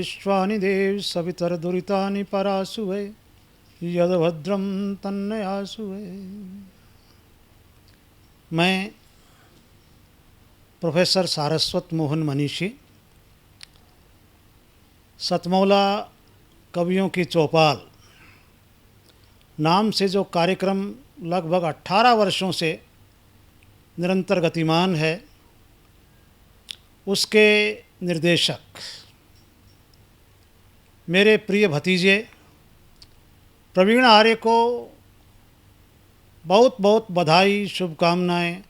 विश्वानि देव सवितरदुरितानि परासुवे यदभद्रम तन्नयासुवे। मैं प्रोफेसर सारस्वत मोहन मनीषी सतमौला कवियों की चौपाल नाम से जो कार्यक्रम लगभग 18 वर्षों से निरंतर गतिमान है, उसके निर्देशक मेरे प्रिय भतीजे प्रवीण आर्य को बहुत बहुत बधाई, शुभकामनाएं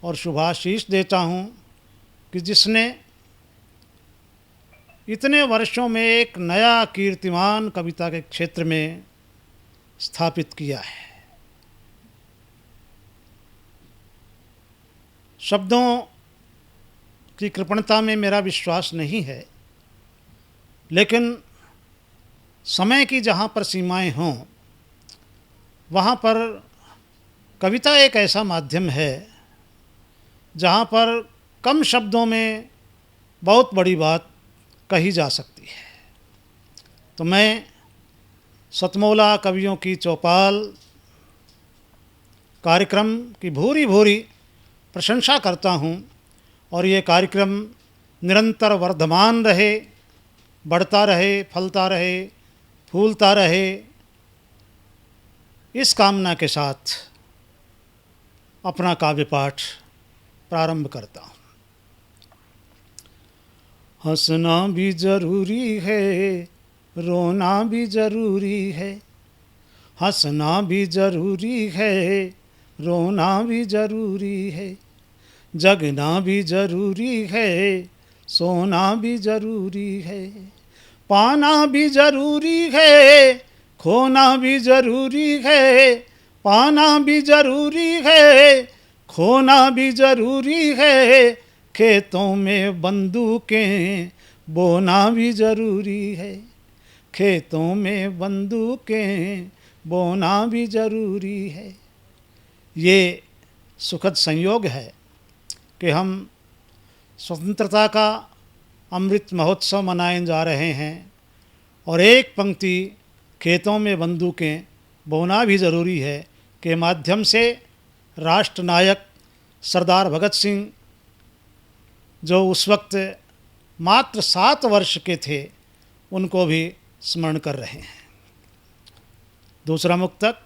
और शुभाशीष देता हूं कि जिसने इतने वर्षों में एक नया कीर्तिमान कविता के क्षेत्र में स्थापित किया है। शब्दों की कृपणता में मेरा विश्वास नहीं है, लेकिन समय की जहाँ पर सीमाएं हों, वहाँ पर कविता एक ऐसा माध्यम है जहाँ पर कम शब्दों में बहुत बड़ी बात कही जा सकती है। तो मैं सतमौला कवियों की चौपाल कार्यक्रम की भूरी भूरी प्रशंसा करता हूँ और ये कार्यक्रम निरंतर वर्धमान रहे, बढ़ता रहे, फलता रहे, फूलता रहे, इस कामना के साथ अपना काव्य पाठ प्रारंभ करता हूँ। हंसना भी ज़रूरी है, रोना भी ज़रूरी है। हंसना भी ज़रूरी है, रोना भी ज़रूरी है। जगना भी ज़रूरी है, सोना भी ज़रूरी है। पाना भी ज़रूरी है, खोना भी ज़रूरी है। पाना भी ज़रूरी है, खोना भी ज़रूरी है। खेतों में बंदूकें बोना भी ज़रूरी है। खेतों में बंदूकें बोना भी ज़रूरी है। ये सुखद संयोग है कि हम स्वतंत्रता का अमृत महोत्सव मनाए जा रहे हैं और एक पंक्ति खेतों में बंदूकें बोना भी ज़रूरी है के माध्यम से राष्ट्र नायक सरदार भगत सिंह, जो उस वक्त मात्र 7 वर्ष के थे, उनको भी स्मरण कर रहे हैं। दूसरा मुक्तक,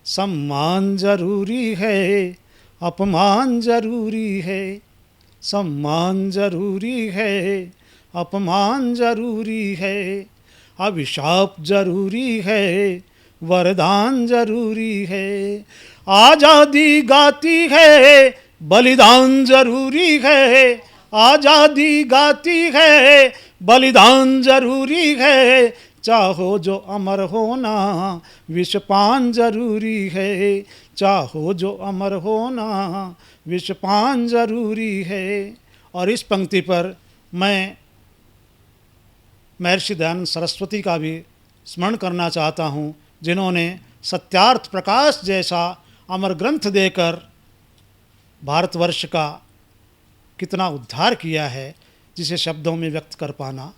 सम्मान जरूरी है, अपमान जरूरी है। सम्मान जरूरी है, अपमान जरूरी है। अभिशाप जरूरी है, वरदान जरूरी है। आज़ादी गाती है, बलिदान जरूरी है। आज़ादी गाती है, बलिदान जरूरी है। चाहो जो अमर होना, विषपान जरूरी है। चाहो जो अमर होना, विषपान जरूरी है। और इस पंक्ति पर मैं महर्षि दयानंद सरस्वती का भी स्मरण करना चाहता हूँ, जिन्होंने सत्यार्थ प्रकाश जैसा अमर ग्रंथ देकर भारतवर्ष का कितना उद्धार किया है, जिसे शब्दों में व्यक्त कर पाना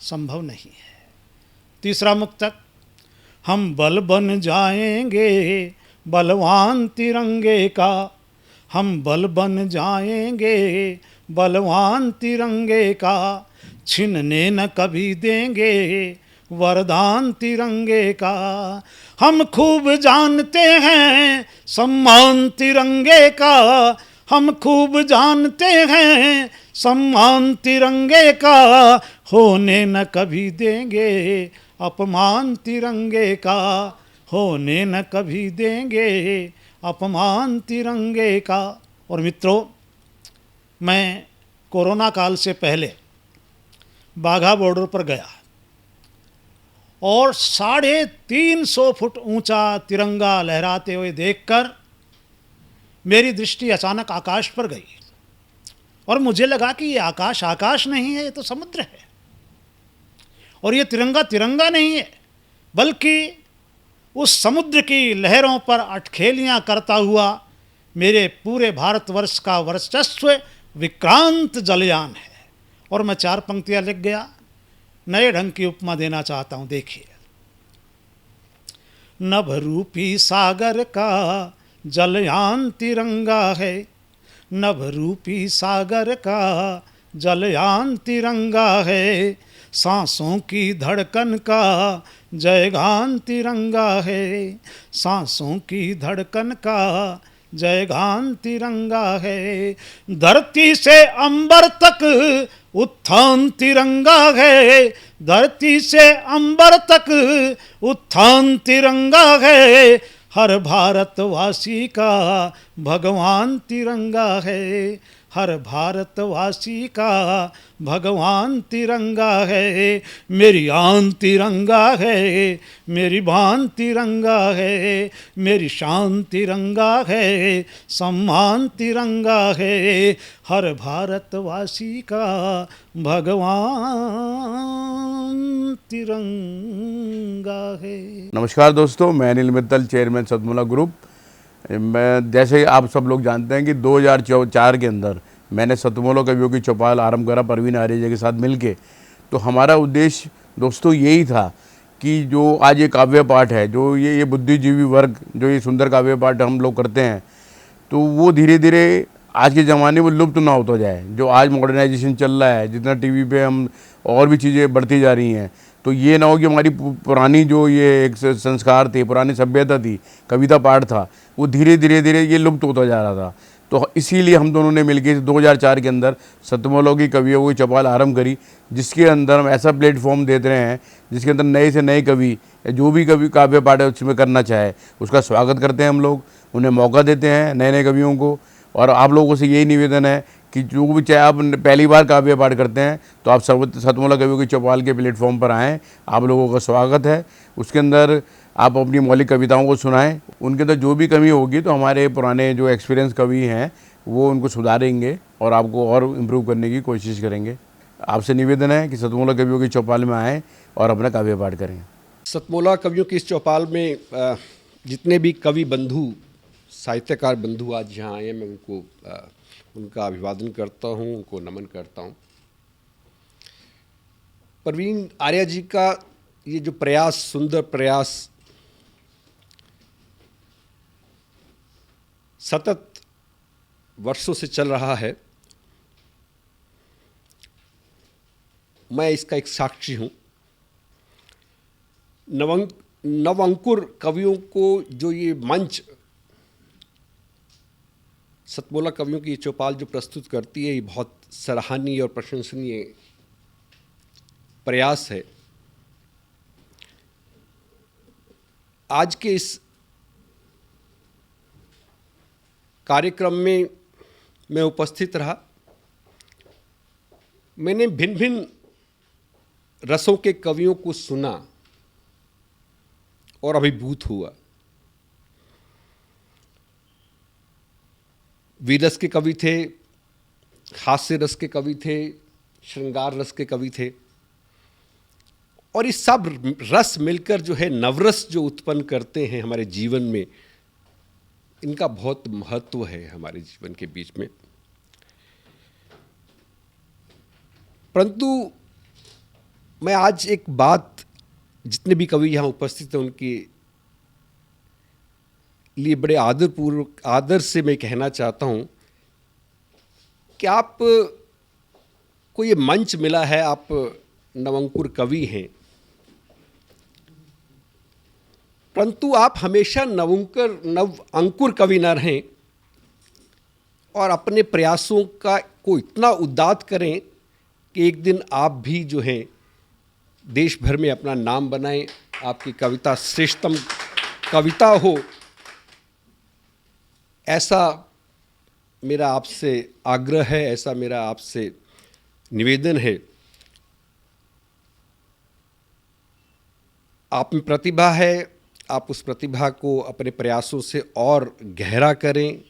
संभव नहीं है। तीसरा मुक्तक, हम बल बन जाएंगे बलवान तिरंगे का। हम बल बन जाएंगे बलवान तिरंगे का। छीनने न कभी देंगे वरदान तिरंगे का। हम खूब जानते हैं सम्मान तिरंगे का। हम खूब जानते हैं सम्मान तिरंगे का। होने न कभी देंगे अपमान तिरंगे का। होने न कभी देंगे अपमान तिरंगे का। और मित्रों, मैं कोरोना काल से पहले बाघा बॉर्डर पर गया और 350 फुट ऊंचा तिरंगा लहराते हुए देखकर मेरी दृष्टि अचानक आकाश पर गई और मुझे लगा कि ये आकाश आकाश नहीं है, ये तो समुद्र है। और ये तिरंगा तिरंगा नहीं है, बल्कि उस समुद्र की लहरों पर अटखेलियाँ करता हुआ मेरे पूरे भारतवर्ष का वर्चस्व विक्रांत जलयान है। और मैं 4 पंक्तियाँ लिख गया। नए ढंग की उपमा देना चाहता हूँ। देखिए, नभ रूपी सागर का जलयान तिरंगा है, नभ रूपी सागर का जलयान तिरंगा है, सांसों की धड़कन का जयगान तिरंगा है, सांसों की धड़कन का जयगान तिरंगा है, धरती से अंबर तक उत्थान तिरंगा है, धरती से अंबर तक उत्थान तिरंगा है, हर भारतवासी का भगवान तिरंगा है, हर भारतवासी का भगवान तिरंगा है, मेरी आन तिरंगा है, मेरी बान तिरंगा है, मेरी शान तिरंगा है, सम्मान तिरंगा है, हर भारतवासी का भगवान तिरंगा है। नमस्कार दोस्तों, मैं अनिल मित्तल, चेयरमैन सतमूला ग्रुप। मैं जैसे आप सब लोग जानते हैं कि 2004 के अंदर मैंने सतमूला कवियों की चौपाल आरंभ करा परवीन आर्य के साथ मिलके। तो हमारा उद्देश्य दोस्तों यही था कि जो आज ये काव्य पाठ है, जो ये बुद्धिजीवी वर्ग जो ये सुंदर काव्य पाठ हम लोग करते हैं, तो वो धीरे धीरे आज के ज़माने में लुप्त ना होता जाए। जो आज मॉडर्नाइजेशन चल रहा है, जितना टीवी पे हम और भी चीज़ें बढ़ती जा रही हैं, तो ये ना हो कि हमारी पुरानी जो ये एक संस्कार थे, पुरानी सभ्यता थी, कविता पाठ था, वो धीरे धीरे ये लुप्त होता जा रहा था। तो इसीलिए हम दोनों ने मिलकर 2004 के अंदर सतमूला की कवियों की चौपाल आरंभ करी, जिसके अंदर हम ऐसा प्लेटफॉर्म देते रहे हैं जिसके अंदर नए से नए कवि जो भी कवि काव्य पाठ उसमें करना चाहे उसका स्वागत करते हैं हम लोग, उन्हें मौका देते हैं नए नए कवियों को। और आप लोगों से यही निवेदन है कि जो भी चाहे आप पहली बार काव्य पाठ करते हैं तो आप सतमूला कवियों की चौपाल के प्लेटफॉर्म पर आएँ, आप लोगों का स्वागत है। उसके अंदर आप अपनी मौलिक कविताओं को सुनाएं, उनके अंदर जो भी कमी होगी तो हमारे पुराने जो एक्सपीरियंस कवि हैं वो उनको सुधारेंगे और आपको और इम्प्रूव करने की कोशिश करेंगे। आपसे निवेदन है कि सतमूला कवियों की चौपाल में आएँ और अपना काव्य पाठ करें। सतमूला कवियों की इस चौपाल में जितने भी कवि बंधु, साहित्यकार बंधु आज यहाँ आए हैं, मैं उनको उनका अभिवादन करता हूँ, उनको नमन करता हूँ। परवीन आर्य जी का ये जो प्रयास, सुंदर प्रयास, सतत वर्षों से चल रहा है, मैं इसका एक साक्षी हूँ। नवअंकुर कवियों को जो ये मंच सतमूला कवियों की चौपाल जो प्रस्तुत करती है, ये बहुत सराहनीय और प्रशंसनीय प्रयास है। आज के इस कार्यक्रम में मैं उपस्थित रहा। मैंने भिन्न भिन्न रसों के कवियों को सुना और अभिभूत हुआ। वीरस के कवि थे, हास्य रस के कवि थे, श्रृंगार रस के कवि थे, और इस सब रस मिलकर जो है नवरस जो उत्पन्न करते हैं हमारे जीवन में, इनका बहुत महत्व है हमारे जीवन के बीच में। परंतु मैं आज एक बात जितने भी कवि यहाँ उपस्थित हैं उनके लिए बड़े आदरपूर्वक, आदर से मैं कहना चाहता हूँ कि आप को ये मंच मिला है, आप नवअंकुर कवि हैं, परंतु आप हमेशा नवअंकुर कवि न रहें और अपने प्रयासों को इतना उदात्त करें कि एक दिन आप भी जो है देश भर में अपना नाम बनाएं, आपकी कविता श्रेष्ठतम कविता हो, ऐसा मेरा आपसे आग्रह है, ऐसा मेरा आपसे निवेदन है। आप में प्रतिभा है, आप उस प्रतिभा को अपने प्रयासों से और गहरा करें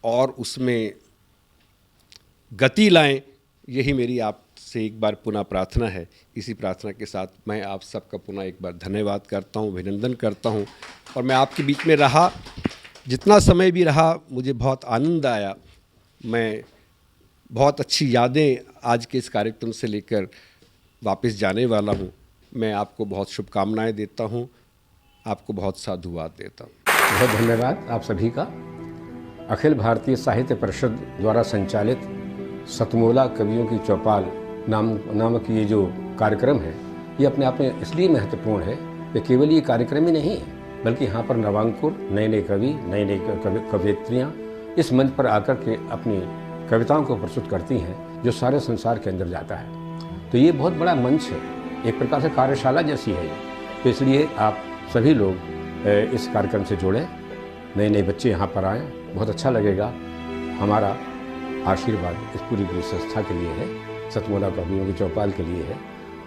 और उसमें गति लाएं, यही मेरी आपसे एक बार पुनः प्रार्थना है। इसी प्रार्थना के साथ मैं आप सबका पुनः एक बार धन्यवाद करता हूं, अभिनंदन करता हूं। और मैं आपके बीच में रहा, जितना समय भी रहा, मुझे बहुत आनंद आया। मैं बहुत अच्छी यादें आज के इस कार्यक्रम से लेकर वापस जाने वाला हूँ। मैं आपको बहुत शुभकामनाएं देता हूँ, आपको बहुत साधुवाद देता हूँ। बहुत धन्यवाद आप सभी का। अखिल भारतीय साहित्य परिषद द्वारा संचालित सतमोला कवियों की चौपाल नामक ये जो कार्यक्रम है, ये अपने आप में इसलिए महत्वपूर्ण है कि केवल ये कार्यक्रम ही नहीं है, बल्कि यहाँ पर नवांकुर, नए नए कवि, नई नई कवयित्रियाँ इस मंच पर आकर के अपनी कविताओं को प्रस्तुत करती हैं, जो सारे संसार के अंदर जाता है। तो ये बहुत बड़ा मंच है, एक प्रकार से कार्यशाला जैसी है ये। तो इसलिए आप सभी लोग इस कार्यक्रम से जुड़ें, नए नए बच्चे यहाँ पर आएँ, बहुत अच्छा लगेगा। हमारा आशीर्वाद इस पूरी संस्था के लिए है, सतमोला कवियों की चौपाल के लिए है,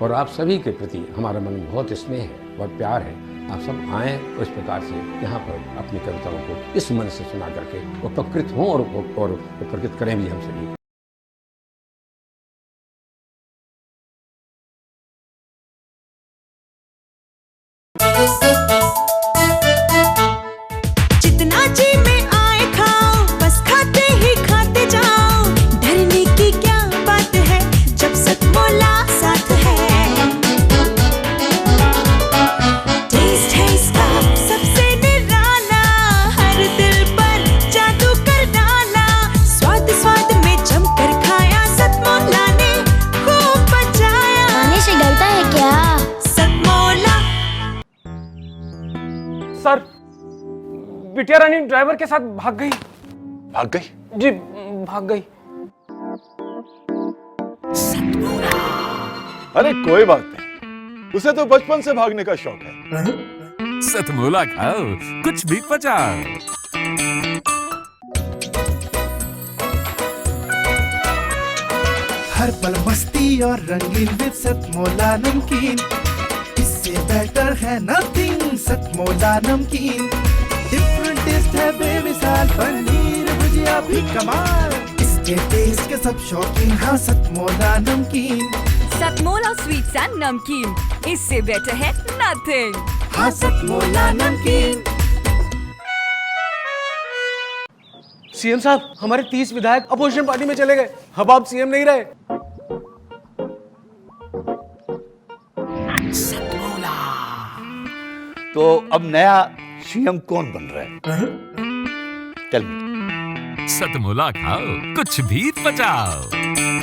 और आप सभी के प्रति हमारा मन बहुत स्नेह है, बहुत प्यार है। आप सब आएँ और इस प्रकार से यहाँ पर अपनी कविताओं को इस मन से सुना करके उपकृत हों और उपकृत करें भी हम सभी। जितना जी में आए खाओ, बस खाते ही खाते जाओ। डरने की क्या बात है जब सतमोला साथ है। टेस्ट है इसका सबसे निराला, हर दिल पर जादू कर डाला। स्वाद स्वाद में जमकर खाया, सतमोला ने खूब बचाया। खाने से डरता है क्या? सतमोला। सर, बिटिया रानी ड्राइवर के साथ भाग गई। भाग गई? जी, भाग गई। अरे कोई बात नहीं, उसे तो बचपन से भागने का शौक है। सतमोला खाओ, कुछ भी पचाओ। हर पल मस्ती और रंगीन विद सतमोला नमकीन, इससे बेटर है नथिंग। सतमोला नमकीन डिफरेंट टेस्ट है बेमिसाल, पनीर भुजिया भी कमाल। इसके टेस्ट के सब शौकीन, हाँ सतमोला नमकीन। सतमोला स्वीट्स एंड नमकीन, इससे बेटर है नथिंग। हाँ सतमोला नमकीन। सीएम साहब, हमारे 30 विधायक अपोजिशन पार्टी में चले गए। अब आप सीएम नहीं रहे। तो अब नया सीएम कौन बन रहा है? Tell me. सतमोला खाओ, कुछ भी पचाओ।